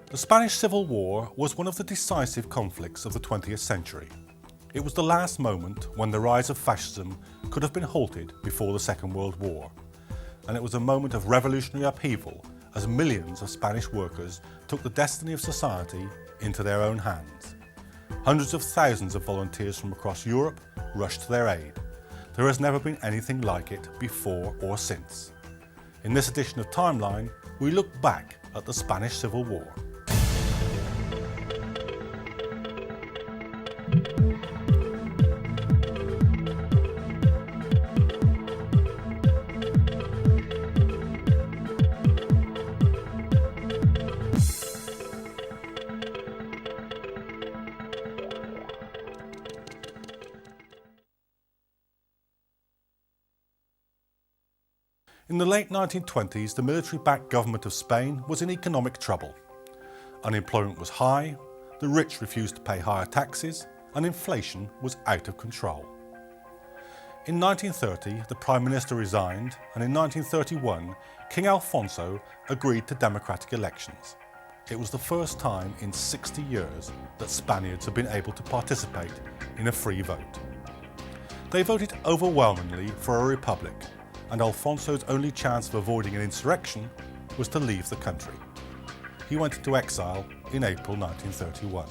The Spanish Civil War was one of the decisive conflicts of the 20th century. It was the last moment when the rise of fascism could have been halted before the Second World War, and it was a moment of revolutionary upheaval as millions of Spanish workers took the destiny of society into their own hands. Hundreds of thousands of volunteers from across Europe rushed to their aid. There has never been anything like it before or since. In this edition of Timeline, we look back at the Spanish Civil War. In the late 1920s, the military-backed government of Spain was in economic trouble. Unemployment was high, the rich refused to pay higher taxes, and inflation was out of control. In 1930, the Prime Minister resigned, and in 1931, King Alfonso agreed to democratic elections. It was the first time in 60 years that Spaniards had been able to participate in a free vote. They voted overwhelmingly for a republic, and Alfonso's only chance of avoiding an insurrection was to leave the country. He went into exile in April 1931.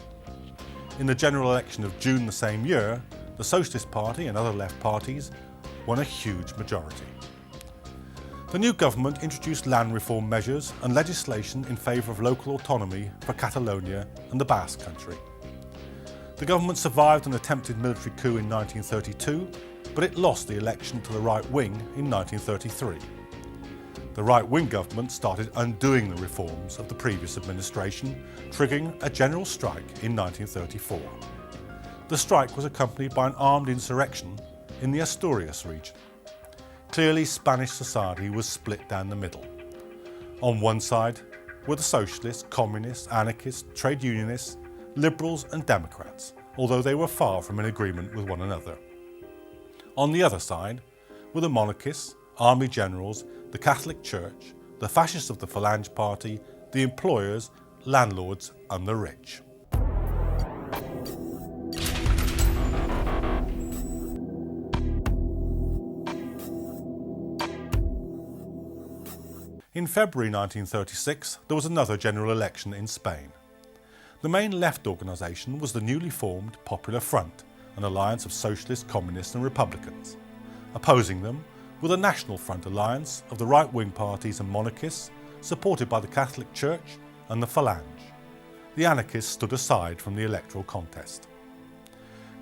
In the general election of June the same year, the Socialist Party and other left parties won a huge majority. The new government introduced land reform measures and legislation in favour of local autonomy for Catalonia and the Basque Country. The government survived an attempted military coup in 1932, but it lost the election to the right wing in 1933. The right-wing government started undoing the reforms of the previous administration, triggering a general strike in 1934. The strike was accompanied by an armed insurrection in the Asturias region. Clearly, Spanish society was split down the middle. On one side were the socialists, communists, anarchists, trade unionists, liberals and Democrats, although they were far from in agreement with one another. On the other side were the monarchists, army generals, the Catholic Church, the fascists of the Falange Party, the employers, landlords and the rich. In February 1936, there was another general election in Spain. The main left organisation was the newly formed Popular Front, an alliance of socialists, communists and republicans. Opposing them were the National Front alliance of the right-wing parties and monarchists, supported by the Catholic Church and the Falange. The anarchists stood aside from the electoral contest.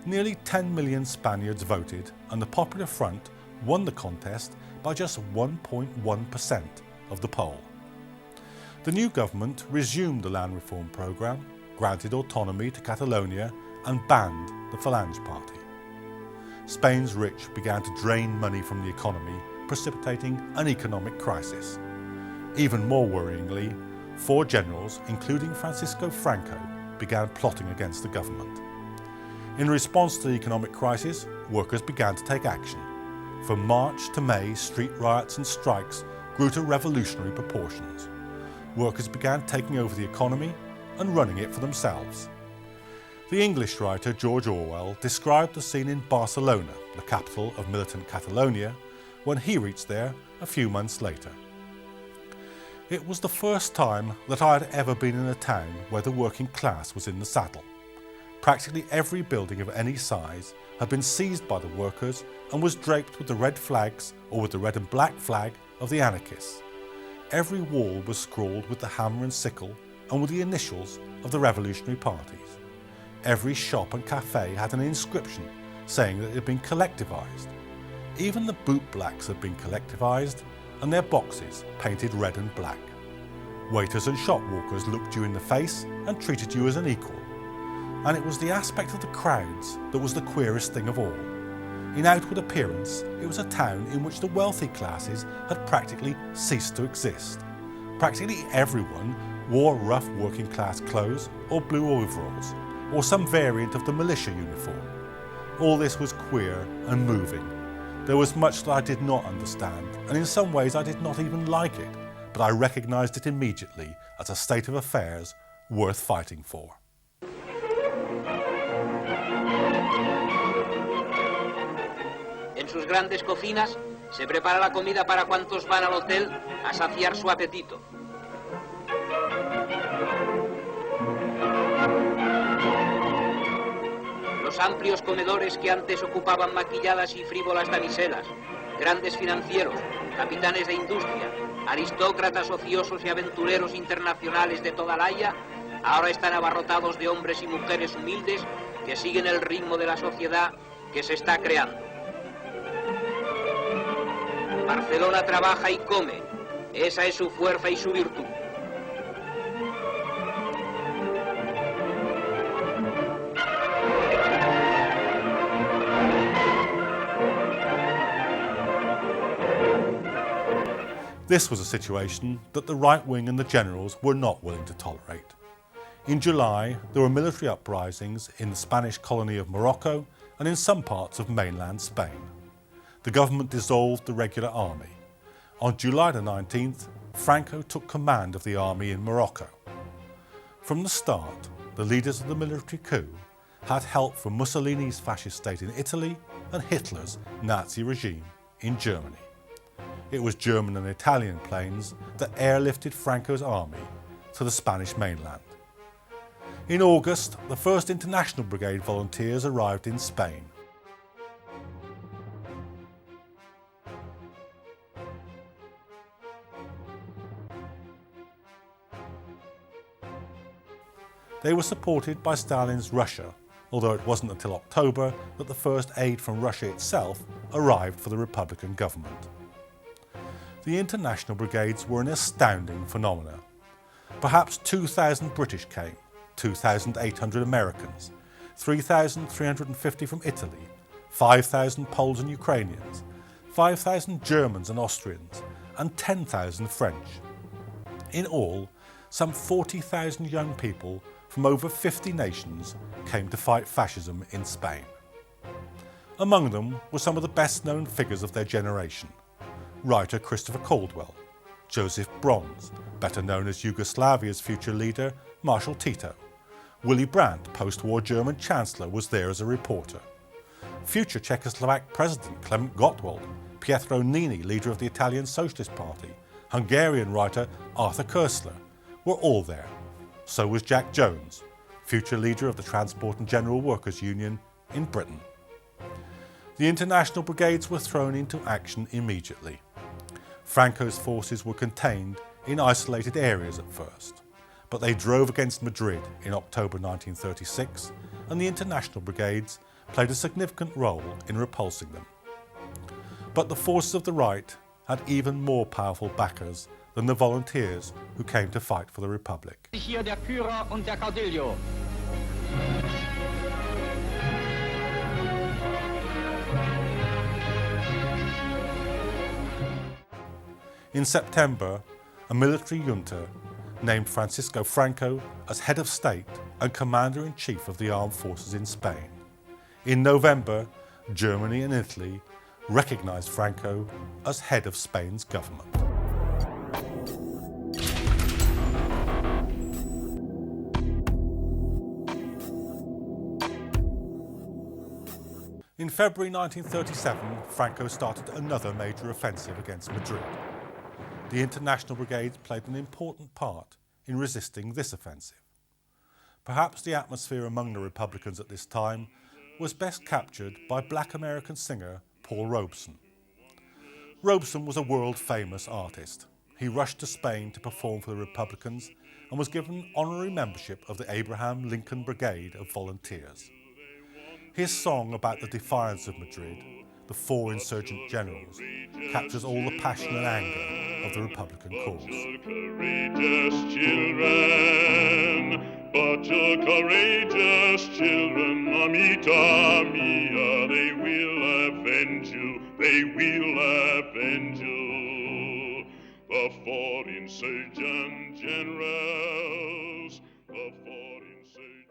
Nearly 10 million Spaniards voted, and the Popular Front won the contest by just 1.1% of the poll. The new government resumed the land reform programme, granted autonomy to Catalonia and banned the Falange Party. Spain's rich began to drain money from the economy, precipitating an economic crisis. Even more worryingly, 4 generals, including Francisco Franco, began plotting against the government. In response to the economic crisis, workers began to take action. From March to May, street riots and strikes grew to revolutionary proportions. Workers began taking over the economy and running it for themselves. The English writer George Orwell described the scene in Barcelona, the capital of militant Catalonia, when he reached there a few months later. It was the first time that I had ever been in a town where the working class was in the saddle. Practically every building of any size had been seized by the workers and was draped with the red flags or with the red and black flag of the anarchists. Every wall was scrawled with the hammer and sickle and with the initials of the revolutionary parties. Every shop and cafe had an inscription saying that it had been collectivised. Even the bootblacks had been collectivised and their boxes painted red and black. Waiters and shop walkers looked you in the face and treated you as an equal. And it was the aspect of the crowds that was the queerest thing of all. In outward appearance, it was a town in which the wealthy classes had practically ceased to exist. Practically everyone wore rough working class clothes or blue overalls, or some variant of the militia uniform. All this was queer and moving, There was much that I did not understand, and in some ways I did not even like it, but I recognised it immediately as a state of affairs worth fighting for. En sus grandes cocinas se prepara la comida para cuantos van al hotel a saciar su apetito. Los amplios comedores que antes ocupaban maquilladas y frívolas damiselas, grandes financieros, capitanes de industria, aristócratas ociosos y aventureros internacionales de toda la Haya, ahora están abarrotados de hombres y mujeres humildes que siguen el ritmo de la sociedad que se está creando. Barcelona trabaja y come, esa es su fuerza y su virtud. This was a situation that the right wing and the generals were not willing to tolerate. In July, there were military uprisings in the Spanish colony of Morocco and in some parts of mainland Spain. The government dissolved the regular army. On July the 19th, Franco took command of the army in Morocco. From the start, the leaders of the military coup had help from Mussolini's fascist state in Italy and Hitler's Nazi regime in Germany. It was German and Italian planes that airlifted Franco's army to the Spanish mainland. In August, the 1st International Brigade volunteers arrived in Spain. They were supported by Stalin's Russia, although it wasn't until October that the first aid from Russia itself arrived for the Republican government. The international brigades were an astounding phenomenon. Perhaps 2,000 British came, 2,800 Americans, 3,350 from Italy, 5,000 Poles and Ukrainians, 5,000 Germans and Austrians, and 10,000 French. In all, some 40,000 young people from over 50 nations came to fight fascism in Spain. Among them were some of the best-known figures of their generation. Writer Christopher Caldwell, Joseph Broz, better known as Yugoslavia's future leader, Marshal Tito. Willy Brandt, post-war German Chancellor, was there as a reporter. Future Czechoslovak President Klement Gottwald, Pietro Nini, leader of the Italian Socialist Party, Hungarian writer Arthur Koestler, were all there. So was Jack Jones, future leader of the Transport and General Workers Union in Britain. The international brigades were thrown into action immediately. Franco's forces were contained in isolated areas at first, but they drove against Madrid in October 1936, and the international brigades played a significant role in repulsing them. But the forces of the right had even more powerful backers than the volunteers who came to fight for the Republic. Hier der Führer und der Caudillo. In September, a military junta named Francisco Franco as head of state and commander-in-chief of the armed forces in Spain. In November, Germany and Italy recognized Franco as head of Spain's government. In February 1937, Franco started another major offensive against Madrid. The international brigades played an important part in resisting this offensive. Perhaps the atmosphere among the Republicans at this time was best captured by black American singer Paul Robeson. Robeson was a world-famous artist. He rushed to Spain to perform for the Republicans and was given honorary membership of the Abraham Lincoln Brigade of Volunteers. His song about the defiance of Madrid, the four insurgent generals, captures all the passion and anger of the Republican cause. Courageous children, but courageous children, mamita mia, they will avenge you, they will avenge you. The four insurgent generals, the four insurgent...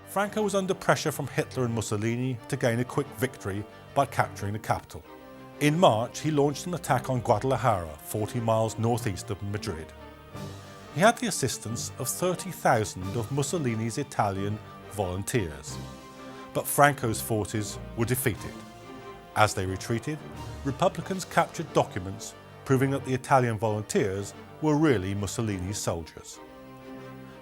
Franco was under pressure from Hitler and Mussolini to gain a quick victory by capturing the capital. In March, he launched an attack on Guadalajara, 40 miles northeast of Madrid. He had the assistance of 30,000 of Mussolini's Italian volunteers, but Franco's forces were defeated. As they retreated, Republicans captured documents proving that the Italian volunteers were really Mussolini's soldiers.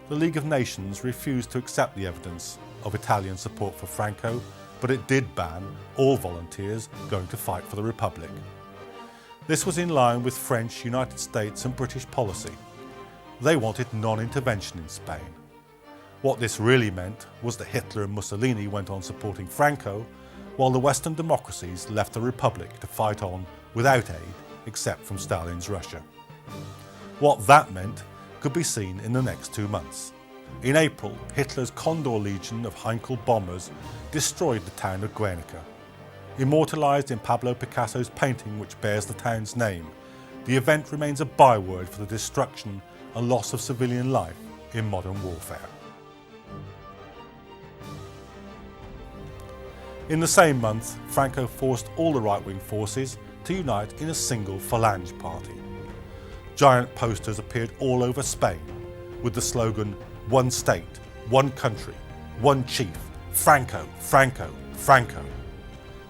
The League of Nations refused to accept the evidence of Italian support for Franco, but it did ban all volunteers going to fight for the Republic. This was in line with French, United States and British policy. They wanted non-intervention in Spain. What this really meant was that Hitler and Mussolini went on supporting Franco, while the Western democracies left the Republic to fight on without aid except from Stalin's Russia. What that meant could be seen in the next 2 months. In April, Hitler's Condor Legion of Heinkel bombers destroyed the town of Guernica. Immortalised in Pablo Picasso's painting which bears the town's name, the event remains a byword for the destruction and loss of civilian life in modern warfare. In the same month, Franco forced all the right-wing forces to unite in a single Phalange party. Giant posters appeared all over Spain with the slogan, "One state, one country, one chief, Franco, Franco, Franco."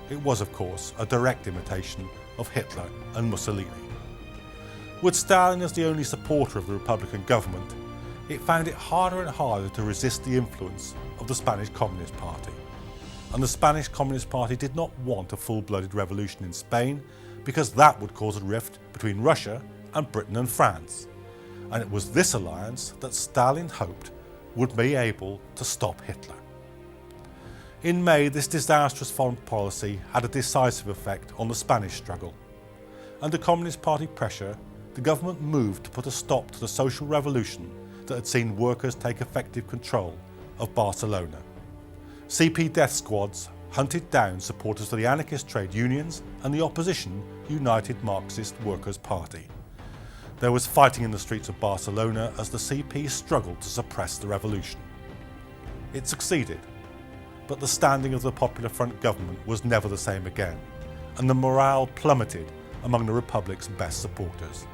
It was, of course, a direct imitation of Hitler and Mussolini. With Stalin as the only supporter of the Republican government, it found it harder and harder to resist the influence of the Spanish Communist Party. And the Spanish Communist Party did not want a full-blooded revolution in Spain because that would cause a rift between Russia and Britain and France. And it was this alliance that Stalin hoped would be able to stop Hitler. In May, this disastrous foreign policy had a decisive effect on the Spanish struggle. Under Communist Party pressure, the government moved to put a stop to the social revolution that had seen workers take effective control of Barcelona. CP death squads hunted down supporters of the anarchist trade unions and the opposition United Marxist Workers' Party. There was fighting in the streets of Barcelona as the CP struggled to suppress the revolution. It succeeded, but the standing of the Popular Front government was never the same again, and the morale plummeted among the Republic's best supporters.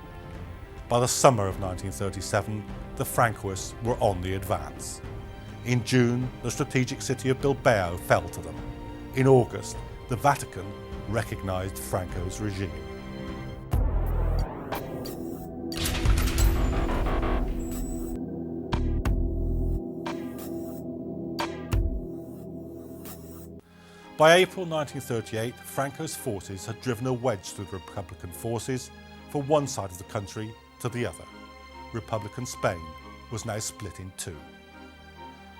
By the summer of 1937, the Francoists were on the advance. In June, the strategic city of Bilbao fell to them. In August, the Vatican recognised Franco's regime. By April 1938, Franco's forces had driven a wedge through the Republican forces from one side of the country to the other. Republican Spain was now split in two.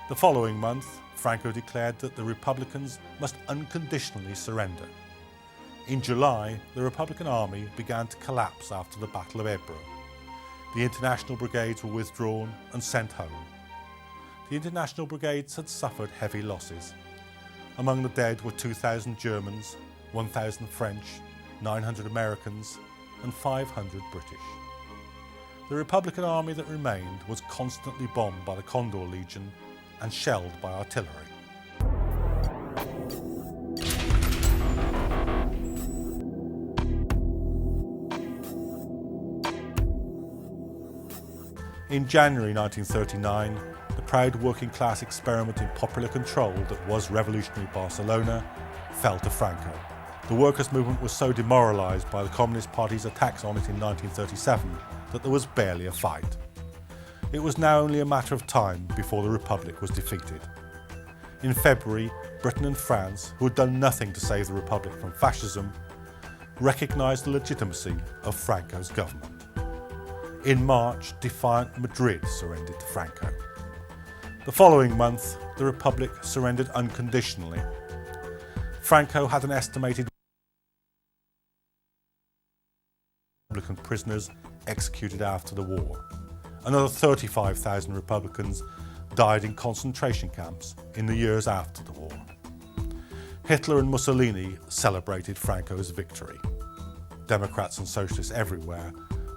The following month, Franco declared that the Republicans must unconditionally surrender. In July, the Republican army began to collapse after the Battle of Ebro. The international brigades were withdrawn and sent home. The international brigades had suffered heavy losses. Among the dead were 2,000 Germans, 1,000 French, 900 Americans, and 500 British. The Republican army that remained was constantly bombed by the Condor Legion and shelled by artillery. In January 1939, the proud working class experiment in popular control that was revolutionary Barcelona fell to Franco. The workers' movement was so demoralised by the Communist Party's attacks on it in 1937 that there was barely a fight. It was now only a matter of time before the Republic was defeated. In February, Britain and France, who had done nothing to save the Republic from fascism, recognised the legitimacy of Franco's government. In March, defiant Madrid surrendered to Franco. The following month, the Republic surrendered unconditionally. Franco had an estimated Republican prisoners executed after the war. Another 35,000 Republicans died in concentration camps in the years after the war. Hitler and Mussolini celebrated Franco's victory. Democrats and socialists everywhere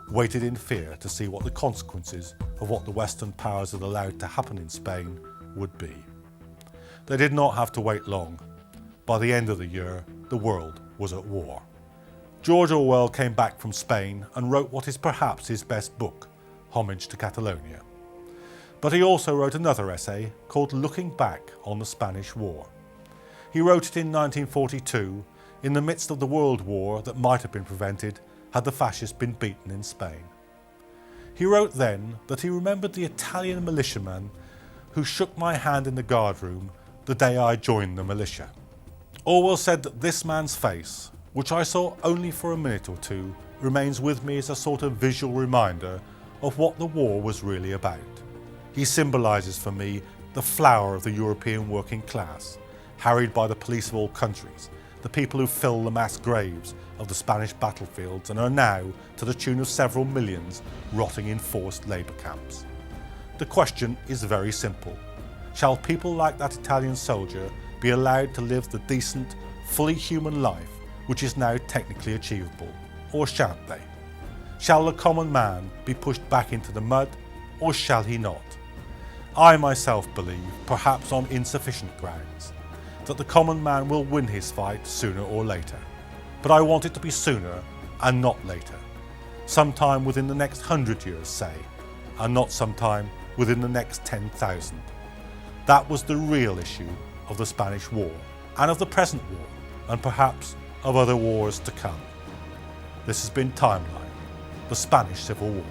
waited in fear to see what the consequences of what the Western powers had allowed to happen in Spain would be. They did not have to wait long. By the end of the year, the world was at war. George Orwell came back from Spain and wrote what is perhaps his best book, Homage to Catalonia. But he also wrote another essay called Looking Back on the Spanish War. He wrote it in 1942, in the midst of the World War that might have been prevented had the fascists been beaten in Spain. He wrote then that he remembered the Italian militiaman who shook my hand in the guardroom the day I joined the militia. Orwell said that this man's face, which I saw only for a minute or two, remains with me as a sort of visual reminder of what the war was really about. He symbolises for me the flower of the European working class, harried by the police of all countries, the people who fill the mass graves of the Spanish battlefields and are now, to the tune of several millions, rotting in forced labour camps. The question is very simple. Shall people like that Italian soldier be allowed to live the decent, fully human life which is now technically achievable, or shan't they? Shall the common man be pushed back into the mud, or shall he not? I myself believe, perhaps on insufficient grounds, that the common man will win his fight sooner or later. But I want it to be sooner and not later. Sometime within the next 100 years, say, and not sometime within the next 10,000. That was the real issue of the Spanish War, and of the present war, and perhaps of other wars to come. This has been Timeline, the Spanish Civil War.